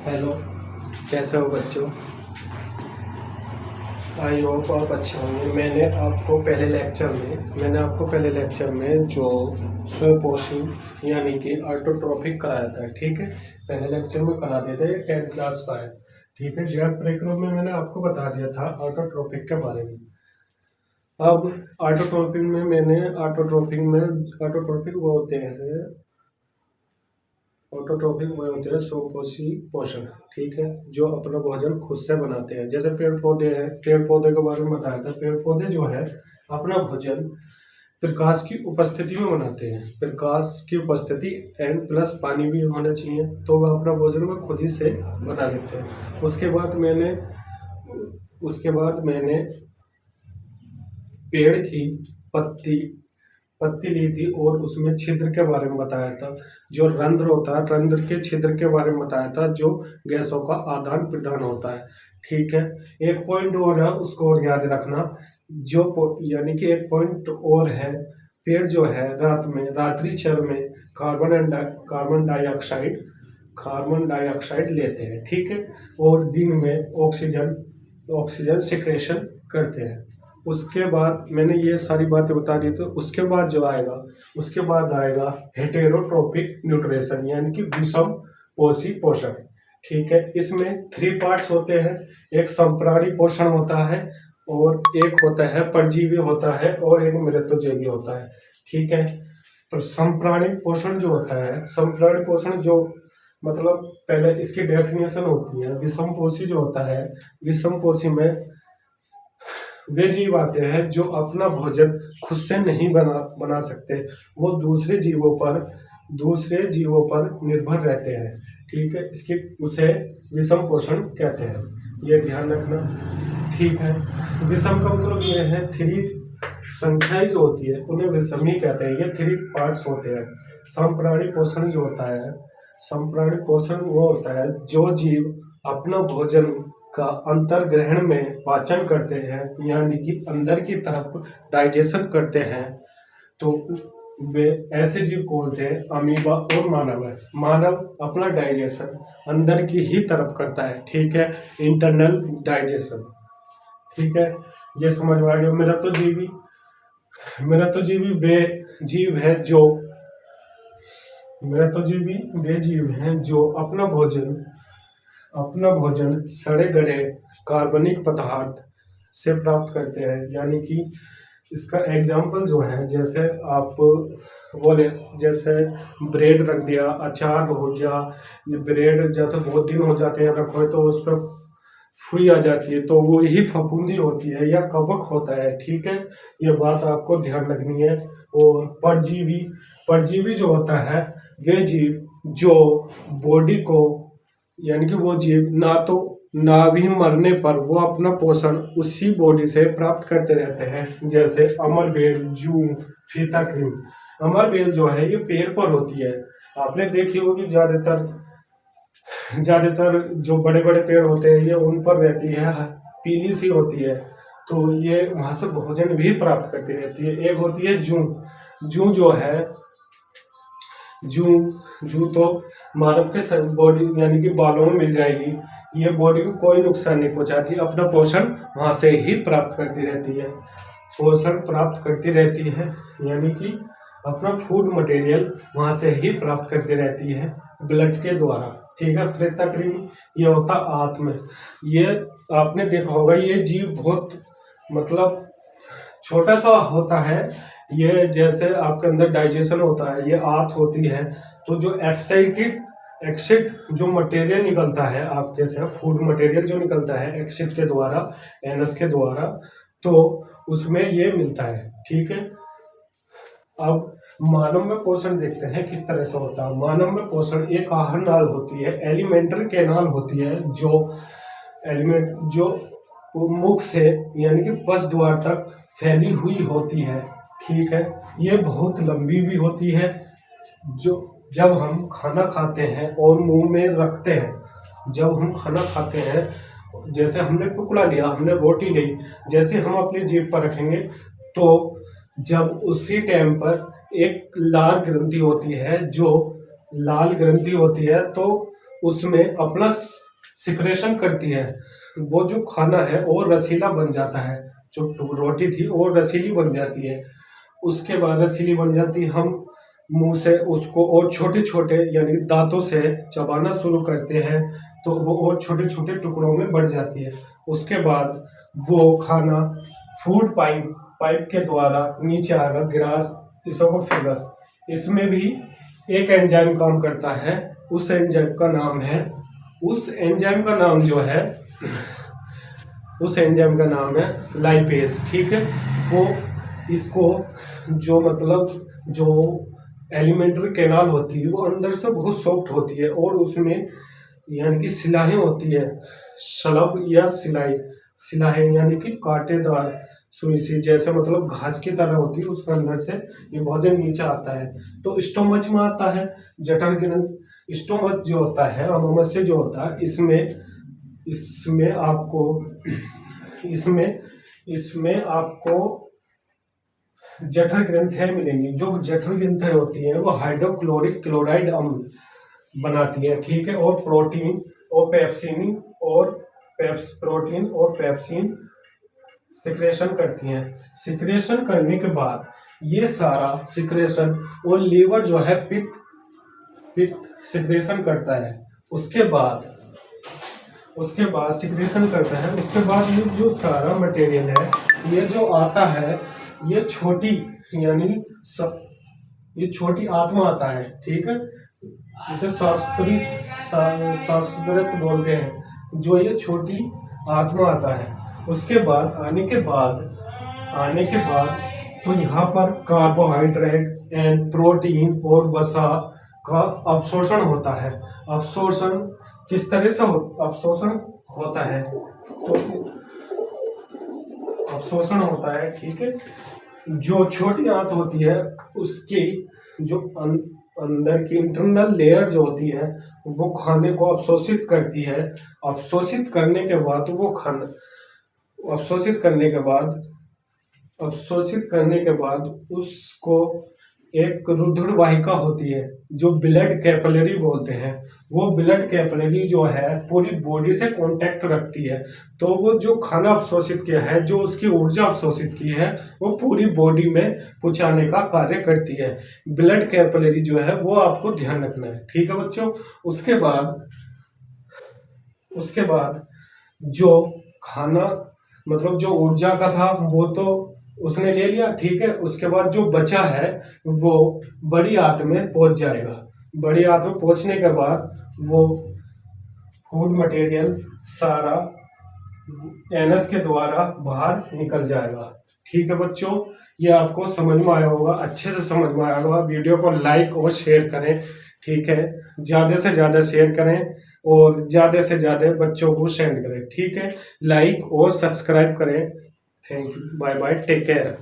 Hello, कैसे हो बच्चों। आई होप आप अच्छे होंगे। मैंने आपको पहले लेक्चर में जो स्वपोषी यानी कि ऑटोट्रॉफिक कराया था, ठीक है। पहले लेक्चर में करा दिया था, ये 10th क्लास का है, ठीक है। ज्ञान परिक्रम में मैंने आपको बता दिया था ऑटोट्रॉफिक के बारे में। अब ऑटोट्रॉफिक वो होते हैं स्वपोषी पोषण, ठीक है, जो अपना भोजन खुद से बनाते हैं। जैसे पेड़ पौधे हैं, पेड़ पौधे के बारे में बताया था। पेड़ पौधे जो है अपना भोजन प्रकाश की उपस्थिति में बनाते हैं। प्रकाश की उपस्थिति एंड प्लस पानी भी होना चाहिए, तो वह अपना भोजन वो खुद ही से बना लेते हैं। उसके बाद मैंने पेड़ की पत्ती पत्ती ली थी और उसमें छिद्र के बारे में बताया था। जो रंध्र होता है, रंध्र के छिद्र के बारे में बताया था, जो गैसों का आदान प्रदान होता है, ठीक है। एक पॉइंट और है, उसको और याद रखना। यानी कि एक पॉइंट और है, पेड़ जो है रात्रि क्षण में कार्बन डाइऑक्साइड लेते हैं, ठीक है, और दिन में ऑक्सीजन सिक्रेशन करते हैं। उसके बाद मैंने ये सारी बातें बता दी, तो उसके बाद आएगा हेटेरोट्रोपिक न्यूट्रिशन, यानी कि विषम पोषी पोषण, ठीक है। इसमें 3 पार्ट्स होते हैं। एक संप्राणी पोषण होता है, और एक होता है परजीवी होता है, और एक मृतोजीवी होता है, ठीक है। तो संप्राणी पोषण जो मतलब पहले इसकी डेफिनेशन होती है। विषम पोषी जो होता है, विषम पोषी में वे जीव आते हैं जो अपना भोजन खुद से नहीं बना सकते, वो दूसरे जीवों पर निर्भर रहते हैं, ठीक है। उसे विषम पोषण कहते हैं, ये ध्यान रखना, ठीक है। विषम का मतलब ये है, 3 संख्याएं जो होती है उन्हें विषमी कहते हैं। ये 3 पार्ट्स होते हैं। संप्राणी पोषण वो होता है जो जीव अपना भोजन का अंतर्ग्रहण में पाचन करते हैं, यानी कि अंदर की तरफ डाइजेशन करते हैं। तो वे ऐसे जीव कौन से हैं? अमीबा और मानव है। मानव अपना डाइजेशन अंदर की ही तरफ करता है, ठीक है, इंटरनल डाइजेशन, ठीक है। ये समझ में आ गया। मृतोजीवी वे जीव हैं जो अपना भोजन सड़े गले कार्बनिक पदार्थ से प्राप्त करते हैं। यानी कि इसका एग्जाम्पल जो है, जैसे आप बोले, जैसे ब्रेड रख दिया, अचार हो गया। ब्रेड जैसे बहुत दिन हो जाते हैं रखो, तो उस पर फुई आ जाती है, तो वो ही फफूंदी होती है या कवक होता है, ठीक है। ये बात आपको ध्यान रखनी है। और परजीवी जो होता है, वे जीव जो बॉडी को, यानी कि वो जीव ना भी मरने पर वो अपना पोषण उसी बॉडी से प्राप्त करते रहते हैं। जैसे अमरबेल, जू, फीताक्रीम। अमरबेल जो है ये पेड़ पर होती है। आपने देखी होगी, ज्यादातर जो बड़े बड़े पेड़ होते हैं ये उन पर रहती है, पीली सी होती है, तो ये वहां से भोजन भी प्राप्त करती रहती है। एक होती है जू जो है, जू तो मानव के बॉडी यानी कि बालों में मिल जाएगी। ये बॉडी को कोई नुकसान नहीं पहुंचाती, अपना पोषण वहां से ही प्राप्त करती रहती है, यानी कि अपना फूड मटेरियल वहां से ही प्राप्त करती रहती है, ब्लड के द्वारा, ठीक है। फ्रेताक्रीम ये होता आत्म। ये आपने देखा होगा, ये जीव बहुत मतलब छोटा सा होता है। ये जैसे आपके अंदर डाइजेशन होता है, ये आंत होती है, तो जो एक्सिड जो मटेरियल निकलता है आपके से, फूड मटेरियल जो निकलता है एक्सिड के द्वारा, एनस के द्वारा, तो उसमें ये मिलता है, ठीक है। अब मानव में पोषण देखते हैं किस तरह से होता है। मानव में पोषण एक आहार नाल होती है, एलिमेंट्री कैनाल होती है, जो मुख से यानी कि पस द्वार तक फैली हुई होती है, ठीक है। ये बहुत लंबी भी होती है। जो जब हम खाना खाते हैं और मुंह में रखते हैं, जब हम खाना खाते हैं, जैसे हमने टुकड़ा लिया, हमने रोटी ली, जैसे हम अपनी जीभ पर रखेंगे, तो जब उसी टाइम पर एक लाल ग्रंथि होती है, तो उसमें अपना सिक्रेशन करती है। वो जो खाना है वो रसीला बन जाता है, जो रोटी थी वो रसीली बन जाती है। उसके बाद रसीली बन जाती है, हम मुंह से उसको और छोटे छोटे यानी दांतों से चबाना शुरू करते हैं तो वो और छोटे छोटे टुकड़ों में बढ़ जाती है। उसके बाद वो खाना फूड पाइप के द्वारा नीचे आएगा, गिलास इसोफेगस। इसमें भी एक एंजाइम काम करता है। उस एंजाइम का नाम है उस एंजाइम का नाम जो है उस एंजाइम का नाम है लाइपेज। ठीक है, वो इसको जो मतलब जो एलिमेंट्री कैनाल होती है वो अंदर से बहुत सॉफ्ट होती है और उसमें यानी कि सिलाएं होती है, शलभ या सिलाएं यानी कि कांटेदार सुई सी, जैसे मतलब घास की तरह होती है, उसके अंदर से ये भोजन नीचे आता है। तो स्टोमच में आता है जठर ग्रंथि। स्टोमच जो होता है अमाशय जो होता है, इसमें आपको जठर ग्रंथियां मिलेंगी। जो जठर ग्रंथियां होती हैं वो हाइड्रोक्लोरिक क्लोराइड अम्ल बनाती है। ठीक है, और प्रोटीन और पेप्सिन सिक्रेशन करती हैं। सिक्रेशन करने के बाद ये सारा सिक्रेशन और लीवर जो है पित्त सिक्रेशन करता है। उसके बाद सिक्रेशन करता है। उसके बाद ये जो सारा मटेरियल है ये जो आता है ये छोटी आत्मा आता है। ठीक है, इसे शास्त्रित बोलते हैं। जो ये छोटी आत्मा आता है, उसके बाद आने के बाद तो यहाँ पर कार्बोहाइड्रेट एंड प्रोटीन और वसा का अवशोषण होता है। अवशोषण किस तरह से अवशोषण होता है? तो अवशोषण होता है, ठीक है, जो छोटी आंत होती है उसकी जो अंदर की इंटरनल लेयर जो होती है वो खाने को अवशोषित करती है। अवशोषित करने के बाद उसको एक रुधिर वाहिका होती है जो ब्लड कैपिलरी बोलते हैं। वो ब्लड कैपिलरी जो है पूरी बॉडी से कांटेक्ट रखती है। तो वो जो खाना अवशोषित किया है, जो उसकी ऊर्जा अवशोषित की है, वो पूरी बॉडी में पहुंचाने का कार्य करती है। ब्लड कैपिलरी जो है वो आपको ध्यान रखना है। ठीक है बच्चों, उसके बाद जो खाना मतलब जो ऊर्जा का था वो तो उसने ले लिया। ठीक है, उसके बाद जो बचा है वो बड़ी आंत में पहुंच जाएगा। बड़ी आंत में पहुंचने के बाद वो फूड मटेरियल सारा एनस के द्वारा बाहर निकल जाएगा। ठीक है बच्चों, ये आपको समझ में आया होगा, अच्छे से समझ में आया होगा। वीडियो को लाइक और शेयर करें। ठीक है, ज़्यादा से ज़्यादा शेयर करें और ज़्यादा से ज़्यादा बच्चों को सेंड करें। ठीक है, लाइक और सब्सक्राइब करें। Thank you, bye bye, take care.